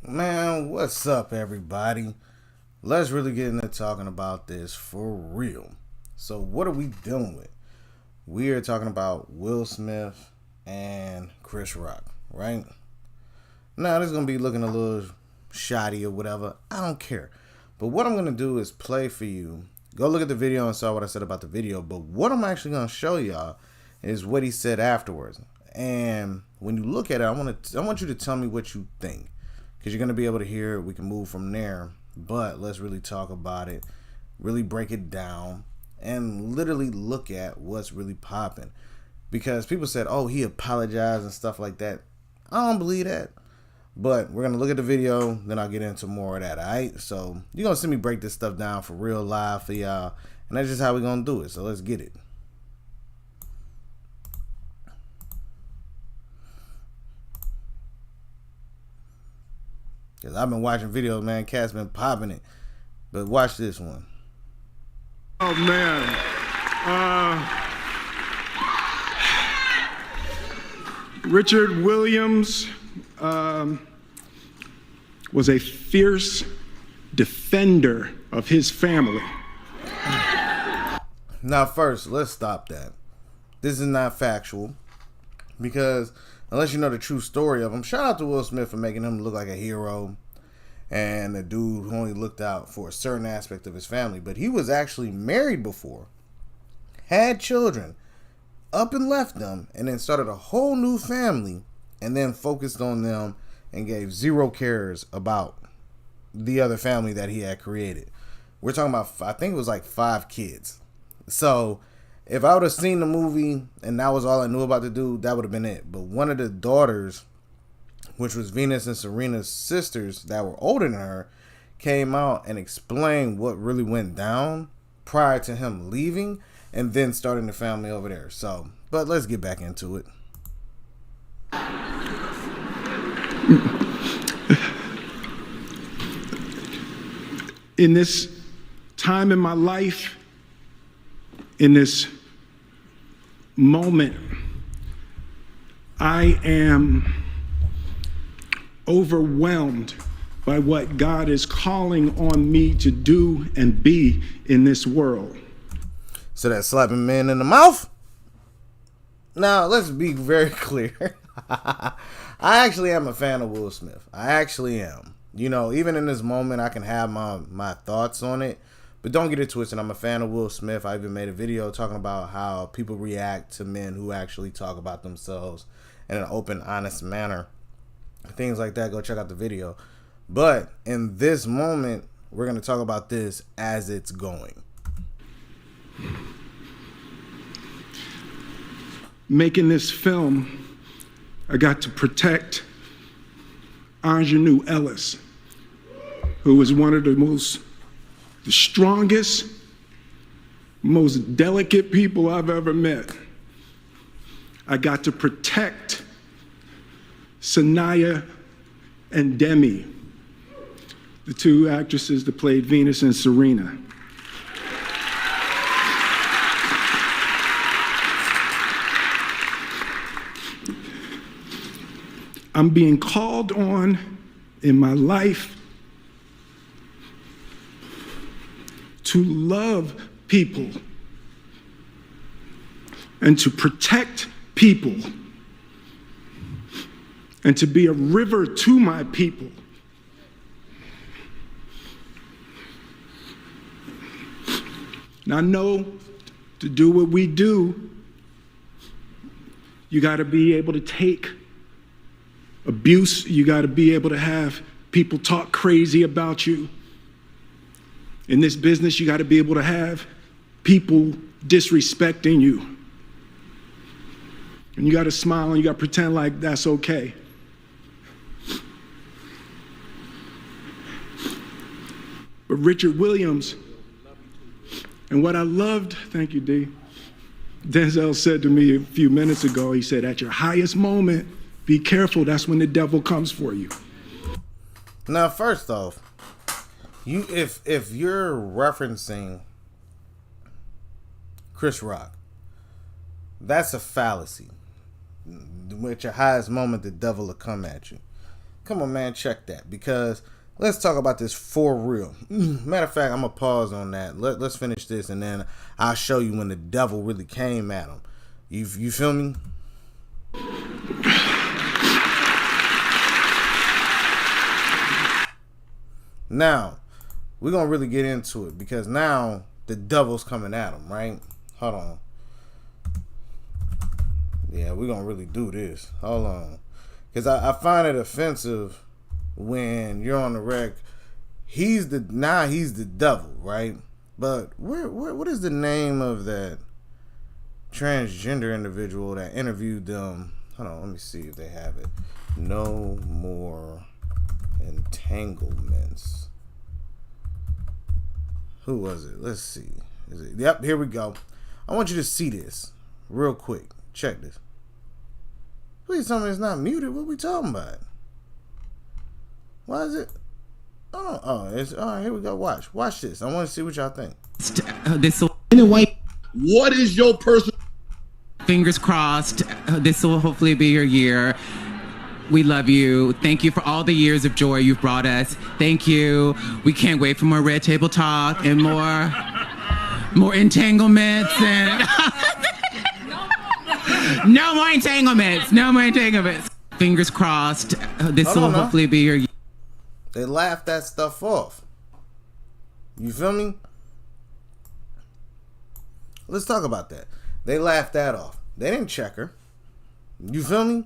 Man, what's up, everybody? Let's really get into talking about this for real. So, what are we dealing with? We are talking about Will Smith and Chris Rock, right? Now, this is going to be looking a little shoddy or whatever. I don't care. But what I'm going to do is play for you. Go look at the video and saw what I said about the video. But what I'm actually going to show y'all is what he said afterwards. And when you look at it, I want you to tell me what you think, because you're going to be able to hear it. We can move from there, but let's really talk about it, really break it down, and literally look at what's really popping. Because people said, oh, he apologized and stuff like that. I don't believe that. But we're going to look at the video, then I'll get into more of that, alright? So you're going to see me break this stuff down for real live for y'all, and that's just how we're going to do it. So let's get it. Because I've been watching videos, man. Cat's been popping it. But watch this one. Oh, man. Richard Williams was a fierce defender of his family. Now, first, let's stop that. This is not factual. Because unless you know the true story of him, shout out to Will Smith for making him look like a hero and a dude who only looked out for a certain aspect of his family. But he was actually married before, had children, up and left them, and then started a whole new family, and then focused on them and gave zero cares about the other family that he had created. We're talking about, I think it was like 5 kids. So if I would have seen the movie and that was all I knew about the dude, that would have been it. But one of the daughters, which was Venus and Serena's sisters that were older than her, came out and explained what really went down prior to him leaving and then starting the family over there. So, but let's get back into it. In this time in my life, in this moment, I am overwhelmed by what God is calling on me to do and be in this world. So that slapping men in the mouth? Now, let's be very clear. I actually am a fan of Will Smith. I actually am. You know, even in this moment, I can have my thoughts on it. But don't get it twisted. I'm a fan of Will Smith. I even made a video talking about how people react to men who actually talk about themselves in an open, honest manner. Things like that. Go check out the video. But in this moment, we're going to talk about this as it's going. Making this film, I got to protect Aunjanue Ellis, who was one of the strongest, most delicate people I've ever met. I got to protect Sanaya and Demi, the 2 actresses that played Venus and Serena. I'm being called on in my life to love people and to protect people and to be a river to my people. And I know to do what we do, you got to be able to take abuse. You got to be able to have people talk crazy about you. In this business, you got to be able to have people disrespecting you. And you got to smile and you got to pretend like that's okay. But Richard Williams, and what I loved, thank you, D. Denzel said to me a few minutes ago, he said, at your highest moment, be careful, that's when the devil comes for you. Now, first off, if you're referencing Chris Rock, that's a fallacy. At your highest moment, the devil will come at you. Come on, man, check that, because let's talk about this for real. Matter of fact, I'm gonna pause on that. Let's finish this, and then I'll show you when the devil really came at him. You feel me? Now we're gonna really get into it, because now the devil's coming at him, right? Hold on. Yeah, we're gonna really do this. Hold on. Because I find it offensive when you're on the rec. He's the devil, right? But what is the name of that transgender individual that interviewed them? Hold on, let me see if they have it. No more entanglements. Who was it? Let's see. Yep, here we go. I want you to see this real quick. Check this. Please tell me it's not muted. What are we talking about? Why is it? It's all right. Here we go. Watch this. I want to see what y'all think. What is your personal? Fingers crossed. This will hopefully be your year. We love you. Thank you for all the years of joy you've brought us. Thank you. We can't wait for more Red Table Talk and more entanglements and. No more entanglements. No more entanglements. Fingers crossed. This will hopefully be your. They laugh that stuff off. You feel me? Let's talk about that. They laughed that off. They didn't check her. You feel me?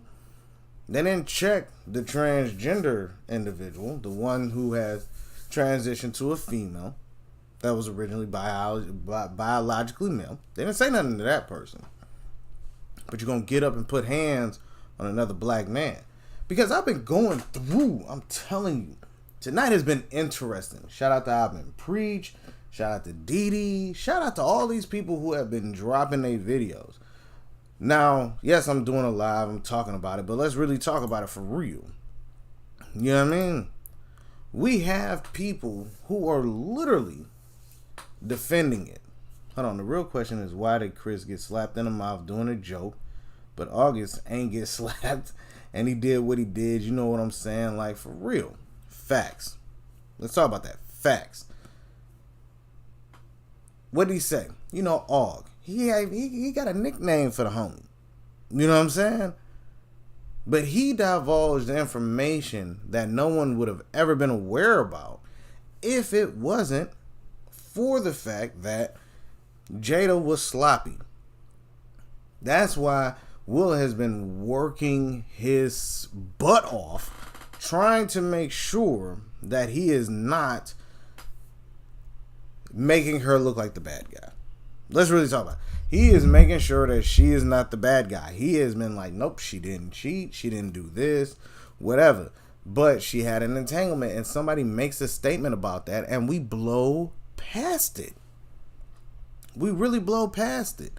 They didn't check the transgender individual, the one who has transitioned to a female that was originally biologically male. They didn't say nothing to that person. But you're going to get up and put hands on another black man. Because I've been going through, I'm telling you, tonight has been interesting. Shout out to I've Been Preach. Shout out to Didi. Shout out to all these people who have been dropping their videos. Now, yes, I'm doing a live. I'm talking about it. But let's really talk about it for real. You know what I mean? We have people who are literally defending it. Hold on, the real question is, why did Chris get slapped in the mouth doing a joke, but August ain't get slapped, and he did what he did? You know what I'm saying? Like, for real. Facts. Let's talk about that. Facts. What did he say? You know, Aug. He got a nickname for the homie. You know what I'm saying? But he divulged information that no one would have ever been aware about if it wasn't for the fact that Jada was sloppy. That's why Will has been working his butt off trying to make sure that he is not making her look like the bad guy. Let's really talk about it. He is making sure that she is not the bad guy. He has been like, nope, she didn't cheat. She didn't do this, whatever. But she had an entanglement, and somebody makes a statement about that, and we blow past it. We really blow past it.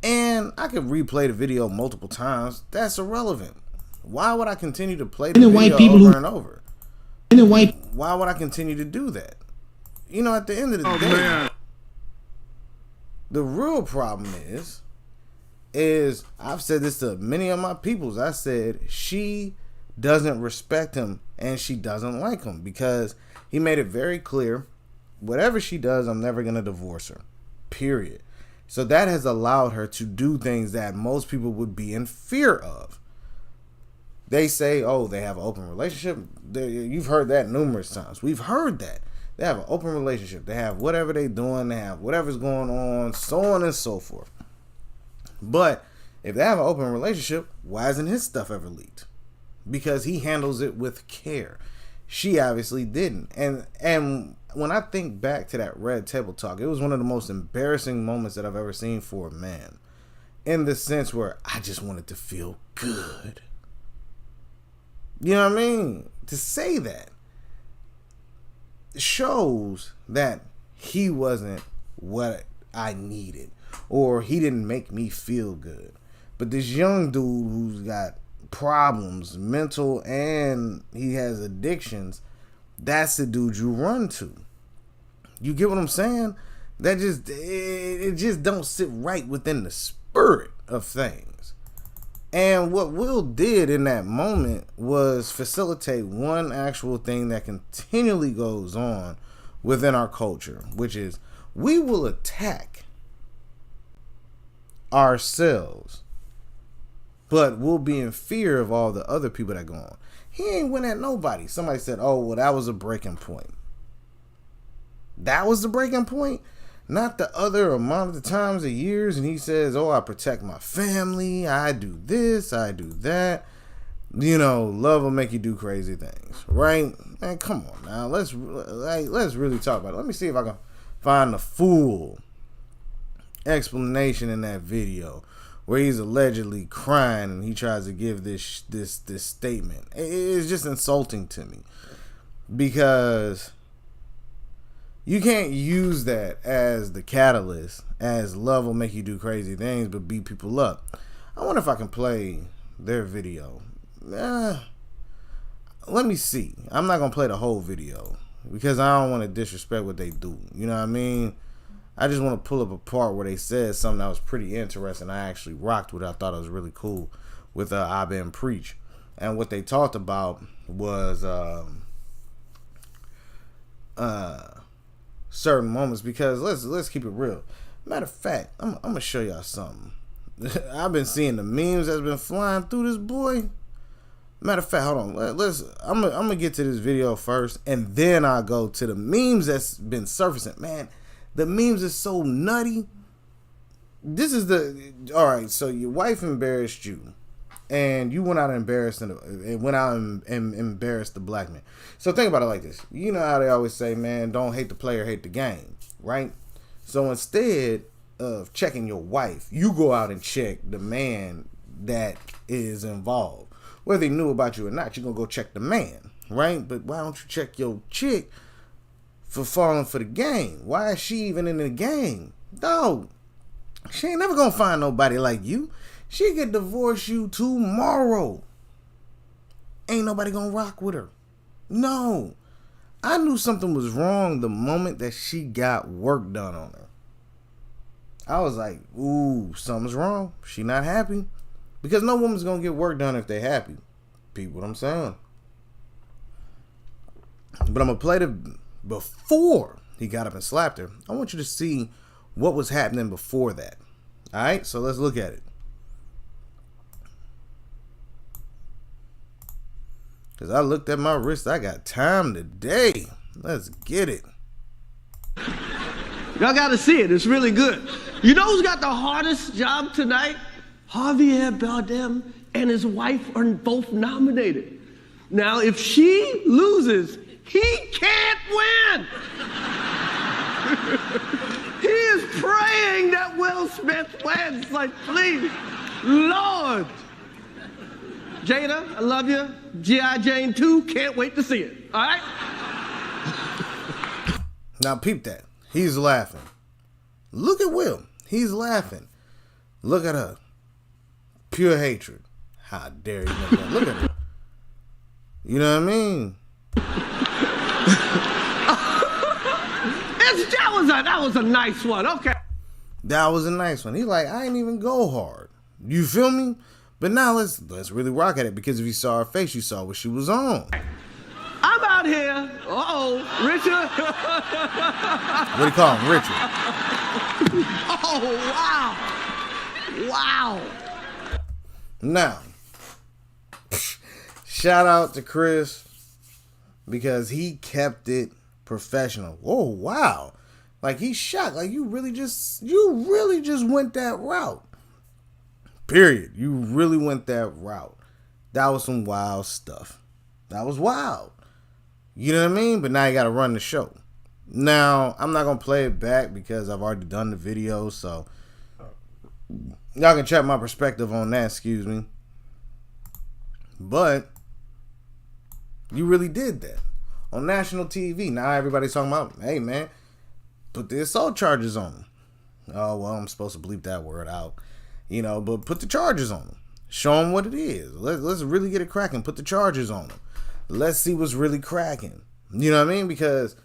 And I could replay the video multiple times. That's irrelevant. Why would I continue to play the video over and over? Why would I continue to do that? You know, at the end of the day, man, the real problem is I've said this to many of my peoples. I said she doesn't respect him and she doesn't like him because he made it very clear, whatever she does, I'm never going to divorce her. Period. So that has allowed her to do things that most people would be in fear of. They say, oh, they have an open relationship. You've heard that numerous times. We've heard that. They have an open relationship. They have whatever they're doing. They have whatever's going on, so on and so forth. But if they have an open relationship, why isn't his stuff ever leaked? Because he handles it with care. She obviously didn't. And when I think back to that Red Table Talk, it was one of the most embarrassing moments that I've ever seen for a man. In the sense where I just wanted to feel good. You know what I mean? To say that shows that he wasn't what I needed, or he didn't make me feel good. But this young dude who's got problems, mental, and he has addictions, that's the dude you run to. You get what I'm saying? That just, it just don't sit right within the spirit of things. And what Will did in that moment was facilitate one actual thing that continually goes on within our culture, which is we will attack ourselves, but we'll be in fear of all the other people that go on. He ain't went at nobody. Somebody said, oh, well, that was a breaking point. That was the breaking point? Not the other amount of the times of years, and he says, oh, I protect my family, I do this, I do that. You know, love will make you do crazy things, right? Man, come on now. Let's really talk about it. Let me see if I can find the full explanation in that video where he's allegedly crying and he tries to give this statement. It's just insulting to me because you can't use that as the catalyst, as love will make you do crazy things but beat people up. I wonder if I can play their video. Let me see. I'm not going to play the whole video because I don't want to disrespect what they do. You know what I mean? I just want to pull up a part where they said something that was pretty interesting. I actually rocked with it. I thought it was really cool with I Been Preach. And what they talked about was certain moments, because let's keep it real. Matter of fact, I'm gonna show y'all something. I've been seeing the memes that's been flying through this boy. Matter of fact, hold on. I'm gonna get to this video first, and then I'll go to the memes that's been surfacing. Man, the memes is so nutty. This is all right. So your wife embarrassed you, and you went out and embarrassed embarrassed the black man. So think about it like this. You know how they always say, man, don't hate the player, hate the game, right? So instead of checking your wife, you go out and check the man that is involved. Whether he knew about you or not, you're going to go check the man, right? But why don't you check your chick for falling for the game? Why is she even in the game? Dog, she ain't never going to find nobody like you. She could divorce you tomorrow. Ain't nobody going to rock with her. No. I knew something was wrong the moment that she got work done on her. I was like, ooh, something's wrong. She not happy. Because no woman's going to get work done if they happy. Peep what I'm saying. But I'm going to play before he got up and slapped her. I want you to see what was happening before that. All right, so let's look at it. Because I looked at my wrist. I got time today. Let's get it. Y'all got to see it. It's really good. You know who's got the hardest job tonight? Javier Bardem and his wife are both nominated. Now, if she loses, he can't win. He is praying that Will Smith wins. Like, please, Lord. Jada, I love you. G.I. Jane 2, can't wait to see it. All right? Now, peep that. He's laughing. Look at Will. He's laughing. Look at her. Pure hatred. How dare you? Look at her. You know what I mean? That was a nice one. Okay. That was a nice one. He's like, I ain't even go hard. You feel me? But now let's really rock at it, because if you saw her face, you saw what she was on. I'm out here. Richard. What do you call him, Richard? Oh, wow. Wow. Now, shout out to Chris, because he kept it professional. Oh, wow. Like, he's shocked. Like, you really just went that route. Period. You really went that route. That was some wild stuff. That was wild. You know what I mean? But now you got to run the show. Now, I'm not going to play it back because I've already done the video, so y'all can check my perspective on that, excuse me. But you really did that on national TV. Now everybody's talking about, hey, man, put the assault charges on him. Oh, well, I'm supposed to bleep that word out. You know, but put the charges on him. Show him what it is. Let's really get it cracking. Put the charges on him. Let's see what's really cracking. You know what I mean? Because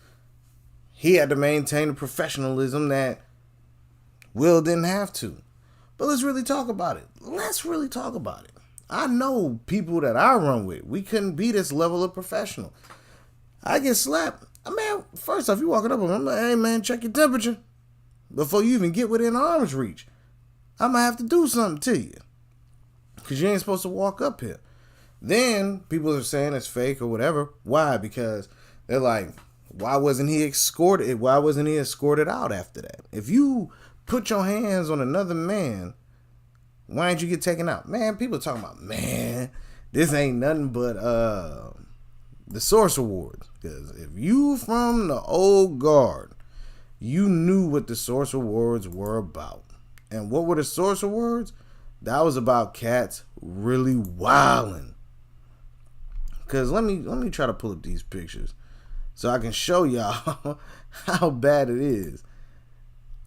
he had to maintain the professionalism that Will didn't have to. But let's really talk about it. Let's really talk about it. I know people that I run with. We couldn't be this level of professional. I get slapped. I mean, first off, you walking up on me, I'm like, hey man, check your temperature. Before you even get within arm's reach, I'm going to have to do something to you. Because you ain't supposed to walk up here. Then people are saying it's fake or whatever. Why? Because they're like, why wasn't he escorted? Why wasn't he escorted out after that? If you put your hands on another man, why didn't you get taken out? Man, people talking about, man, this ain't nothing but the Source Awards. Because if you from the old guard, you knew what the Source Awards were about. And what were the Source Awards? That was about cats really wilding. Because let me try to pull up these pictures so I can show y'all how bad it is.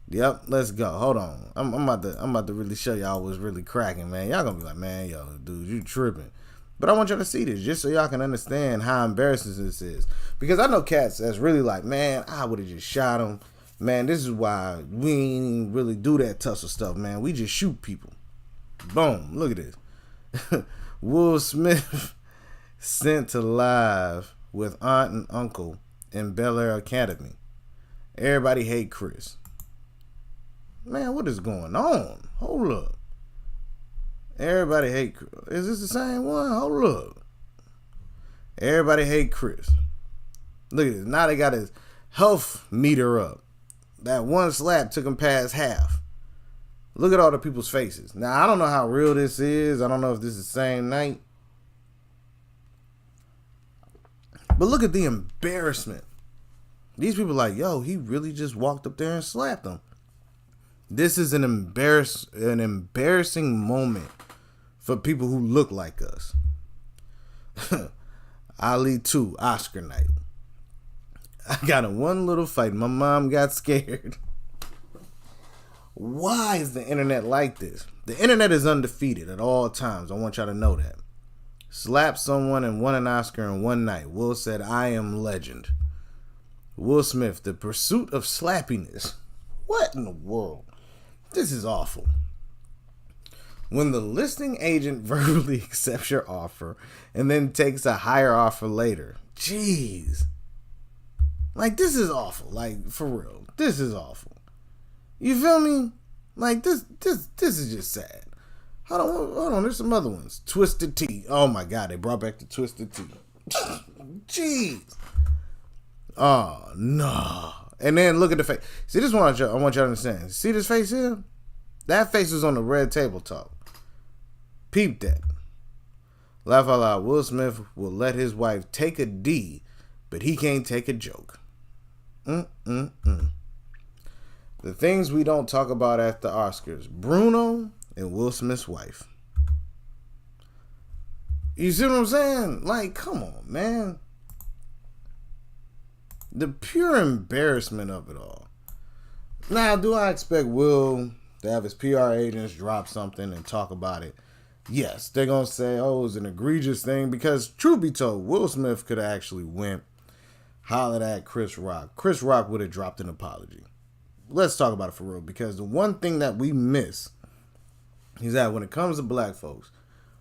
Yep, let's go. Hold on. I'm about to really show y'all what's really cracking, man. Y'all gonna be like, man, yo, dude, you tripping. But I want y'all to see this just so y'all can understand how embarrassing this is. Because I know cats that's really like, man, I would have just shot him. Man, this is why we ain't really do that tussle stuff, man. We just shoot people. Boom. Look at this. Will Smith sent to live with aunt and uncle in Bel Air Academy. Everybody hate Chris. Man, what is going on? Hold up. Everybody hate Chris. Is this the same one? Hold up. Everybody hate Chris. Look at this. Now they got his health meter up. That one slap took him past half. Look at all the people's faces. Now, I don't know how real this is. I don't know if this is the same night. But look at the embarrassment. These people are like, yo, he really just walked up there and slapped him. This is an embarrassing moment for people who look like us. Ali 2, Oscar night. I got in one little fight. My mom got scared. Why is the internet like this? The internet is undefeated at all times. I want y'all to know that. Slapped someone and won an Oscar in one night. Will said, I am legend. Will Smith, the pursuit of slappiness. What in the world? This is awful. When the listing agent verbally accepts your offer and then takes a higher offer later. Jeez. Like, this is awful. Like, for real. This is awful. You feel me? Like, this is just sad. Hold on. There's some other ones. Twisted Tea. Oh, my God. They brought back the Twisted Tea. Jeez. Oh, no. And then look at the face. See, this one I want y'all to understand. See this face here? That face was on the Red Table Talk. Peep that. Laugh out loud. Will Smith will let his wife take a D, but he can't take a joke. The things we don't talk about at the Oscars. Bruno and Will Smith's wife. You see what I'm saying? Like, come on, man. The pure embarrassment of it all. Now, do I expect Will to have his PR agents drop something and talk about it? Yes, they're going to say, oh, it was an egregious thing. Because, truth be told, Will Smith could have actually went, hollered at Chris Rock. Chris Rock would have dropped an apology. Let's talk about it for real. Because the one thing that we miss is that when it comes to black folks,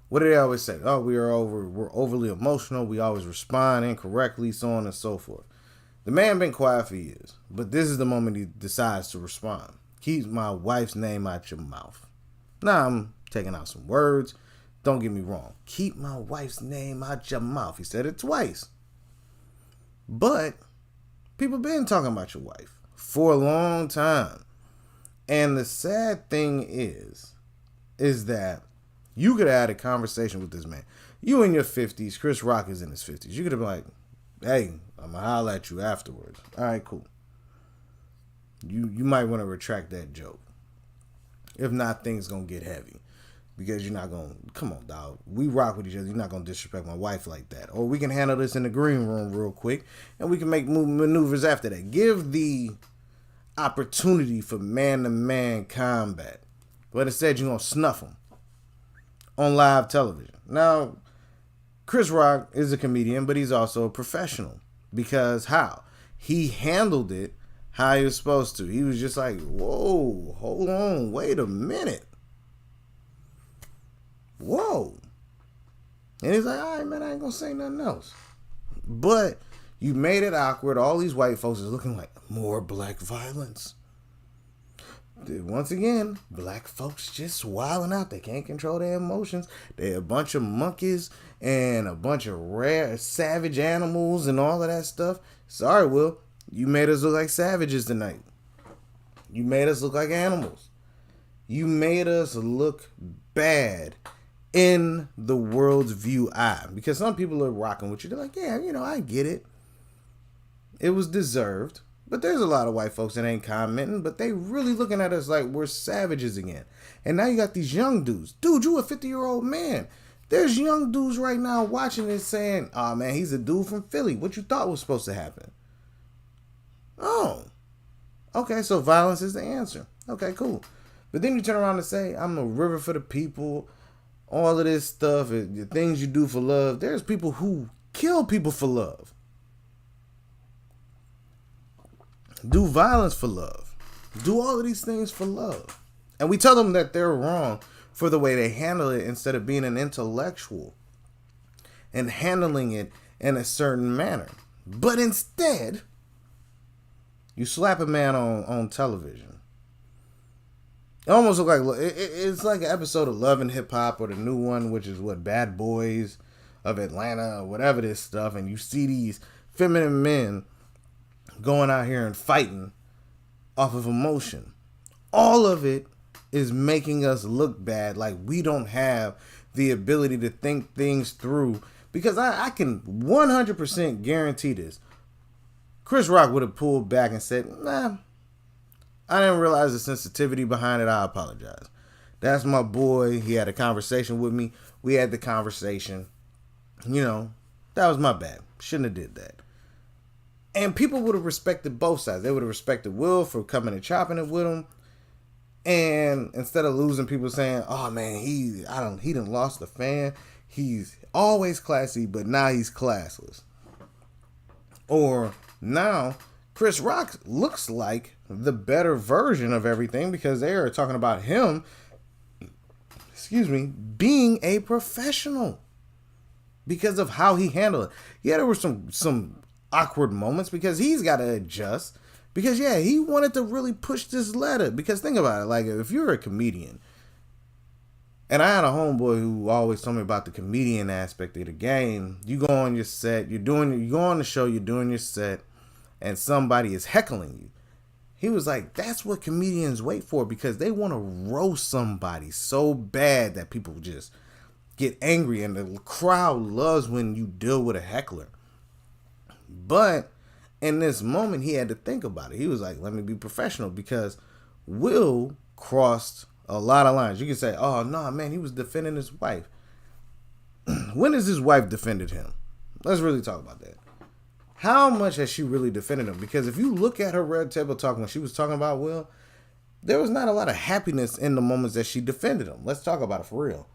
what do they always say? Oh, we're overly emotional. We always respond incorrectly, so on and so forth. The man been quiet for years, but this is the moment he decides to respond. Keep my wife's name out your mouth. Now I'm taking out some words. Don't get me wrong. Keep my wife's name out your mouth. He said it twice. But people been talking about your wife for a long time. And the sad thing is that you could have had a conversation with this man. You in your 50s. Chris Rock is in his 50s. You could have been like, hey, I'm going to holler at you afterwards. All right, cool. You might want to retract that joke. If not, things going to get heavy. Because you're not going to, come on, dog. We rock with each other. You're not going to disrespect my wife like that. Or we can handle this in the green room real quick. And we can make maneuvers after that. Give the opportunity for man-to-man combat. But instead, you're going to snuff them on live television. Now, Chris Rock is a comedian, but he's also a professional. Because how? He handled it how he was supposed to. He was just like, whoa, hold on, wait a minute. Whoa. And he's like, all right, man, I ain't gonna say nothing else. But you made it awkward. All these white folks is looking like more black violence. Once again, black folks just wilding out. They can't control their emotions. They're a bunch of monkeys and a bunch of rare, savage animals and all of that stuff. Sorry, Will. You made us look like savages tonight. You made us look like animals. You made us look bad in the world's view eye. Because some people are rocking with you. They're like, yeah, I get it. It was deserved. But there's a lot of white folks that ain't commenting, but they really looking at us like we're savages again. And now you got these young dudes. Dude, you a 50-year-old man. There's young dudes right now watching this saying, oh man, he's a dude from Philly. What you thought was supposed to happen? Oh. Okay, so violence is the answer. Okay, cool. But then you turn around and say, I'm a river for the people. All of this stuff, the things you do for love. There's people who kill people for love. Do violence for love. Do all of these things for love. And we tell them that they're wrong for the way they handle it instead of being an intellectual and handling it in a certain manner. But instead, you slap a man on television. It almost looks like it's like an episode of Love and Hip Hop, or the new one, which is what, Bad Boys of Atlanta or whatever this stuff. And you see these feminine men going out here and fighting off of emotion. All of it is making us look bad, like we don't have the ability to think things through. Because I can 100% guarantee this. Chris Rock would have pulled back and said, nah, I didn't realize the sensitivity behind it. I apologize. That's my boy. He had a conversation with me. We had the conversation. That was my bad. Shouldn't have did that. And people would have respected both sides. They would have respected Will for coming and chopping it with him. And instead of losing people saying, oh man, he done lost the fan. He's always classy, but now he's classless. Or now Chris Rock looks like the better version of everything because they are talking about him, being a professional because of how he handled it. Yeah, there were some awkward moments because he's got to adjust because he wanted to really push this letter. Because think about it, like if you're a comedian, and I had a homeboy who always told me about the comedian aspect of the game. You go on your set, you go on the show, you're doing your set, and somebody is heckling you. He was like, that's what comedians wait for, because they want to roast somebody so bad that people just get angry, and the crowd loves when you deal with a heckler. But in this moment, he had to think about it. He was like, let me be professional, because Will crossed a lot of lines. You can say, oh, no, man, he was defending his wife. When has his wife defended him? Let's really talk about that. How much has she really defended him? Because if you look at her Red Table Talk when she was talking about Will, there was not a lot of happiness in the moments that she defended him. Let's talk about it for real.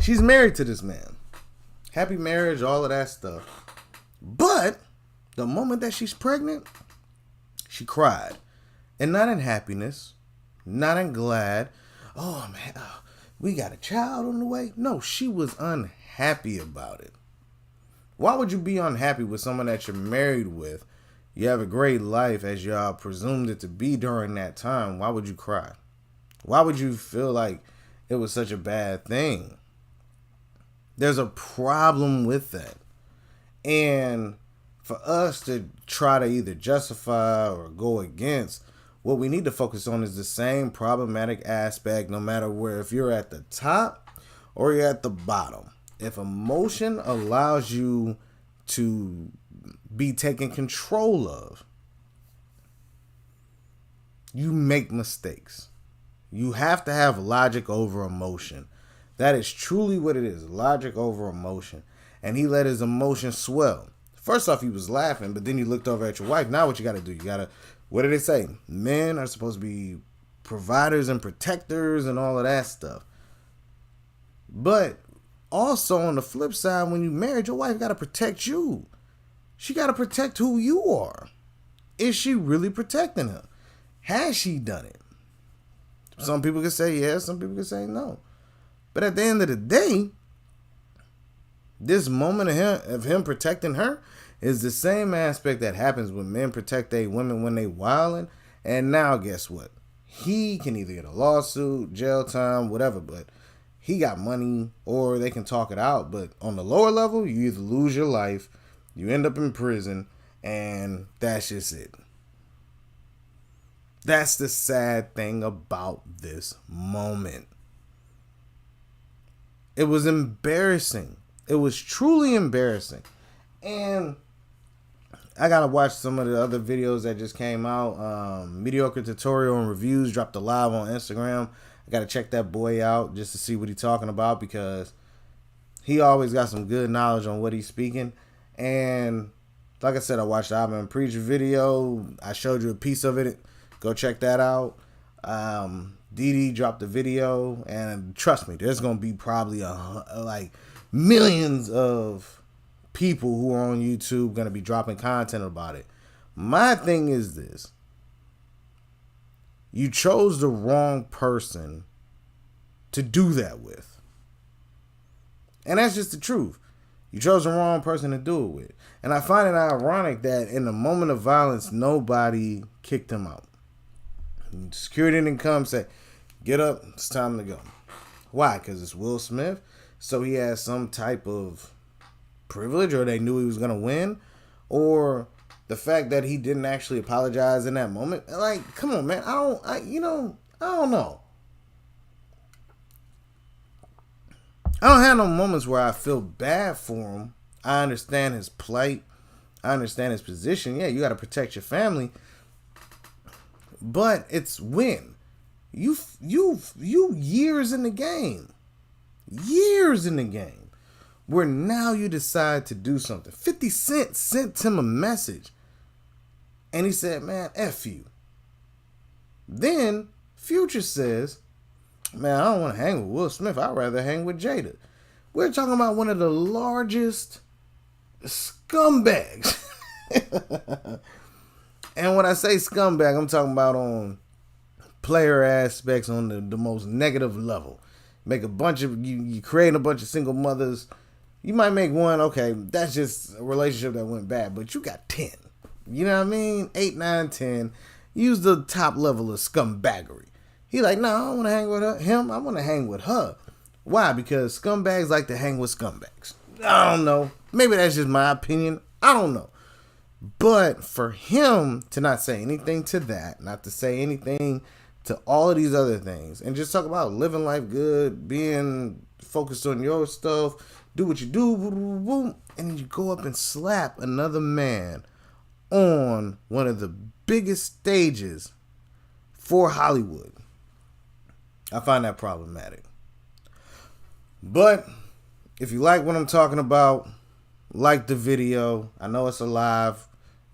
She's married to this man. Happy marriage, all of that stuff. But the moment that she's pregnant, she cried. And not in happiness, not in glad. Oh, man, we got a child on the way. No, she was unhappy about it. Why would you be unhappy with someone that you're married with? You have a great life as y'all presumed it to be during that time. Why would you cry? Why would you feel like it was such a bad thing? There's a problem with that. And for us to try to either justify or go against, what we need to focus on is the same problematic aspect, no matter where, if you're at the top or you're at the bottom. If emotion allows you to be taken control of, you make mistakes. You have to have logic over emotion. That is truly what it is, logic over emotion. And he let his emotion swell. First off, he was laughing, but then you looked over at your wife. Now what you got to do? You got to, what did they say? Men are supposed to be providers and protectors and all of that stuff. But also on the flip side, when you married, your wife got to protect you. She got to protect who you are. Is she really protecting him? Has she done it? Some people can say yes, some people can say no. But at the end of the day, this moment of him protecting her is the same aspect that happens when men protect their women when they wildin'. And now guess what? He can either get a lawsuit, jail time, whatever, but he got money, or they can talk it out. But on the lower level, you either lose your life, you end up in prison, and that's just it. That's the sad thing about this moment. It was embarrassing. It was truly embarrassing. And I gotta watch some of the other videos that just came out. Mediocre Tutorial and Reviews dropped a live on Instagram. I gotta check that boy out just to see what he's talking about, because he always got some good knowledge on what he's speaking. And like I said, I watched the Alvin Preacher video. I showed you a piece of it. Go check that out. Didi dropped the video, and trust me, there's gonna be probably like millions of people who are on YouTube gonna be dropping content about it. My thing is this: you chose the wrong person to do that with, and that's just the truth. You chose the wrong person to do it with, and I find it ironic that in the moment of violence, nobody kicked him out. Security didn't come say, "Get up, it's time to go." Why? Because it's Will Smith, so he has some type of privilege, or they knew he was gonna win, or the fact that he didn't actually apologize in that moment. Like, come on, man. I don't know. I don't have no moments where I feel bad for him. I understand his plight. I understand his position. Yeah, you got to protect your family. But it's when you years in the game, where now you decide to do something. 50 Cent sent him a message, and he said, "Man, F you." Then Future says, "Man, I don't want to hang with Will Smith. I'd rather hang with Jada." We're talking about one of the largest scumbags. And when I say scumbag, I'm talking about on player aspects, on the most negative level. Make a bunch of, you create a bunch of single mothers. You might make one, okay, that's just a relationship that went bad, but you got 10. You know what I mean? 8, 9, 10. Use the top level of scumbaggery. He like, no, I don't want to hang with him. I want to hang with her. Why? Because scumbags like to hang with scumbags. I don't know. Maybe that's just my opinion. I don't know. But for him to not say anything to that, not to say anything to all of these other things, and just talk about living life good, being focused on your stuff, do what you do, and then you go up and slap another man on one of the biggest stages for Hollywood. I find that problematic. But if you like what I'm talking about, like the video. I know it's alive.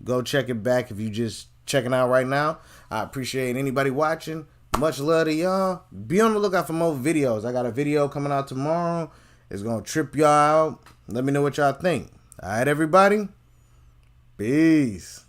Go check it back if you just checking out right now. I appreciate anybody watching. Much love to y'all. Be on the lookout for more videos. I got a video coming out tomorrow. It's going to trip y'all out. Let me know what y'all think. All right, everybody? Peace.